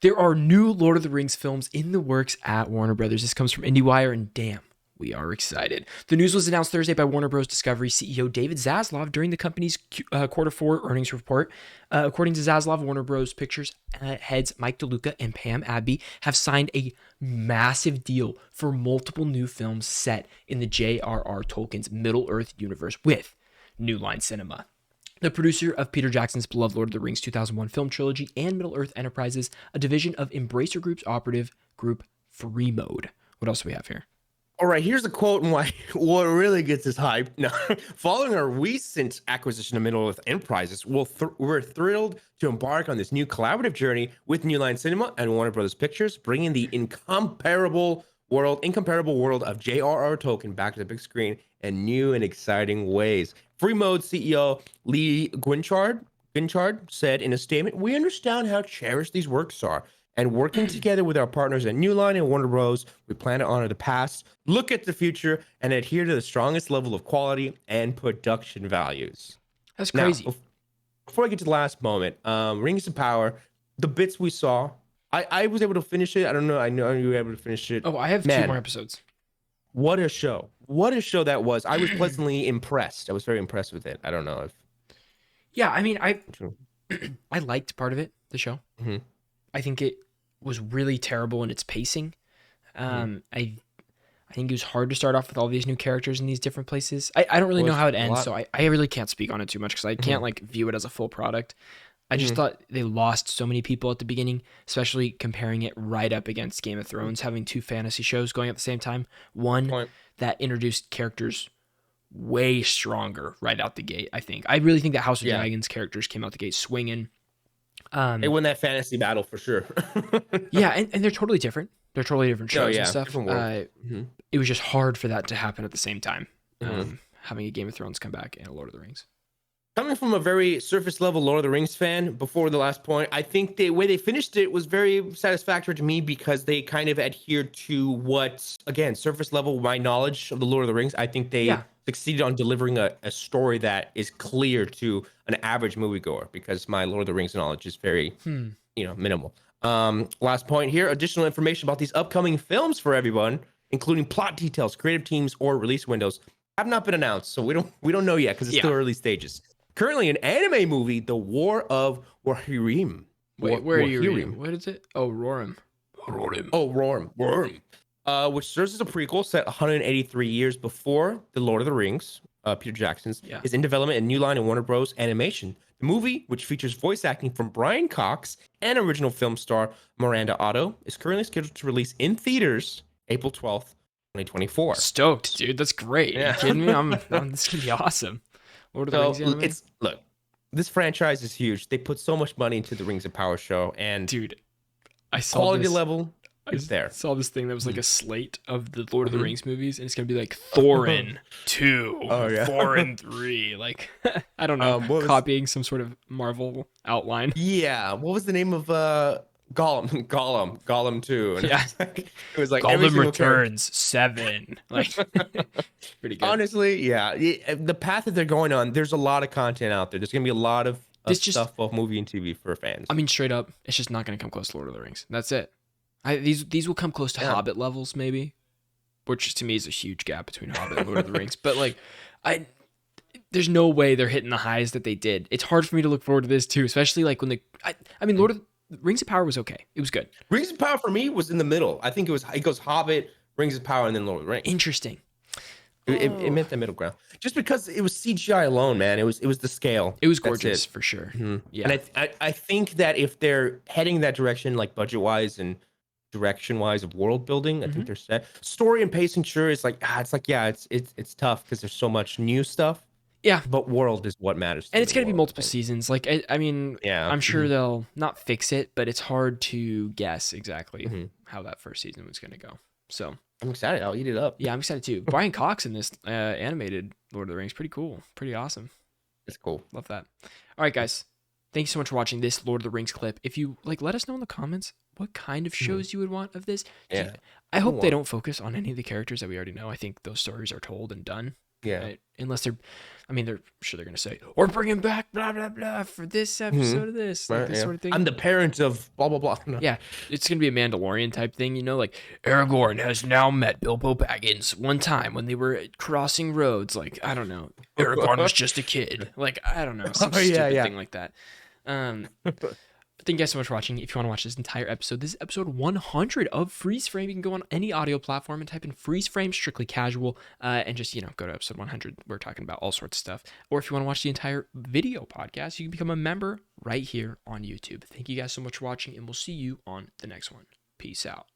There are new Lord of the Rings films in the works at Warner Brothers. This comes from IndieWire, and damn, we are excited. The news was announced Thursday by Warner Bros. Discovery CEO David Zaslav during the company's quarter four earnings report. According to Zaslav, Warner Bros. Pictures heads Mike DeLuca and Pam Abby have signed a massive deal for multiple new films set in the J.R.R. Tolkien's Middle-earth universe with New Line Cinema, the producer of Peter Jackson's beloved Lord of the Rings 2001 film trilogy, and Middle-earth Enterprises, a division of Embracer Group's operative group Free Mode. What else do we have here? All right, here's a quote and why what really gets us hyped. No, following our recent acquisition of Middle-earth Enterprises, we're thrilled to embark on this new collaborative journey with New Line Cinema and Warner Brothers Pictures, bringing the incomparable world of J.R.R. Tolkien back to the big screen in new and exciting ways. Free Mode CEO Lee Guinchard said in a statement, "We understand how cherished these works are, and working together with our partners at New Line and Warner Bros., we plan to honor the past, look at the future, and adhere to the strongest level of quality and production values." That's crazy. Now, before I get to the last moment, Rings of Power, the bits we saw, I was able to finish it. I don't know. I know you were able to finish it. Oh, I have 2 more episodes. What a show. What a show that was. I was pleasantly impressed. I was very impressed with it. I don't know if... Yeah, I mean, I liked part of it, the show. Mm-hmm. I think it was really terrible in its pacing. I think it was hard to start off with all these new characters in these different places. I don't really know how it ends, so I really can't speak on it too much because I can't like view it as a full product. I just thought they lost so many people at the beginning, especially comparing it right up against Game of Thrones, having 2 fantasy shows going at the same time. One that introduced characters way stronger right out the gate, I think. I really think that House of Dragons characters came out the gate swinging. They won that fantasy battle for sure. Yeah, and they're totally different. They're totally different shows and stuff. It was just hard for that to happen at the same time. Having a Game of Thrones come back and a Lord of the Rings. Coming from a very surface level Lord of the Rings fan, before the last point, I think the way they finished it was very satisfactory to me because they kind of adhered to what, again, surface level, my knowledge of the Lord of the Rings. I think they succeeded on delivering a story that is clear to an average moviegoer because my Lord of the Rings knowledge is very, minimal. Last point here, additional information about these upcoming films for everyone, including plot details, creative teams, or release windows, have not been announced. So we don't know yet because it's still early stages. Currently, an anime movie, The War of Rohirrim. Wait, where are you reading? What is it? Oh, Rorim. Rorim. Which serves as a prequel set 183 years before The Lord of the Rings, Peter Jackson's, is in development in New Line and Warner Bros. Animation. The movie, which features voice acting from Brian Cox and original film star Miranda Otto, is currently scheduled to release in theaters April 12th, 2024. Stoked, dude. That's great. Yeah. Are you kidding me? This could be awesome. Lord of the Rings anime? Look, this franchise is huge. They put so much money into the Rings of Power show, and dude, I saw quality level is there. I saw this thing that was like a slate of the Lord of the Rings movies, and it's gonna be like Thorin 2, Thorin 3, like I don't know, copying some sort of Marvel outline. Yeah, what was the name of Gollum 2? And yeah, it was like Gollum Returns 7. Like, pretty good. Honestly, yeah, the path that they're going on, there's a lot of content out there. There's gonna be a lot of stuff, both movie and TV, for fans. I mean, straight up, it's just not gonna come close to Lord of the Rings. That's it. These will come close to Hobbit levels, maybe, which to me is a huge gap between Hobbit and Lord of the Rings. But like, there's no way they're hitting the highs that they did. It's hard for me to look forward to this too, especially like when Rings of Power was okay. It was good. Rings of Power for me was in the middle. I think it goes Hobbit, Rings of Power, and then Lord of the Rings. Interesting. It meant the middle ground, just because it was CGI alone, man. It was the scale. It was gorgeous for sure. Mm-hmm. Yeah, and I think that if they're heading that direction, like budget wise and direction wise of world building, I think they're set. Story and pacing, sure, it's tough because there's so much new stuff. Yeah, but world is what matters. And it's going to be multiple seasons. Like, I mean, I'm sure they'll not fix it, but it's hard to guess exactly how that first season was going to go. So I'm excited. I'll eat it up. Yeah, I'm excited too. Brian Cox in this animated Lord of the Rings, pretty cool, pretty awesome. It's cool. Love that. All right, guys. Thank you so much for watching this Lord of the Rings clip. If you let us know in the comments what kind of shows you would want of this. Yeah. I hope they don't focus on any of the characters that we already know. I think those stories are told and done. Yeah. right? Unless they're sure they're going to say, we're bringing back blah, blah, blah for this Mhm. episode of this, like Right, this yeah. sort of thing. I'm the parent of blah blah blah. No. Yeah, it's going to be a Mandalorian type thing, like Aragorn has now met Bilbo Baggins one time when they were crossing roads. Like, I don't know. Aragorn was just a kid. Like, I don't know. Some Oh, yeah, stupid yeah. thing like that. Thank you guys so much for watching. If you want to watch this entire episode, this is episode 100 of Freeze Frame. You can go on any audio platform and type in Freeze Frame, strictly casual, and just, go to episode 100. We're talking about all sorts of stuff. Or if you want to watch the entire video podcast, you can become a member right here on YouTube. Thank you guys so much for watching, and we'll see you on the next one. Peace out.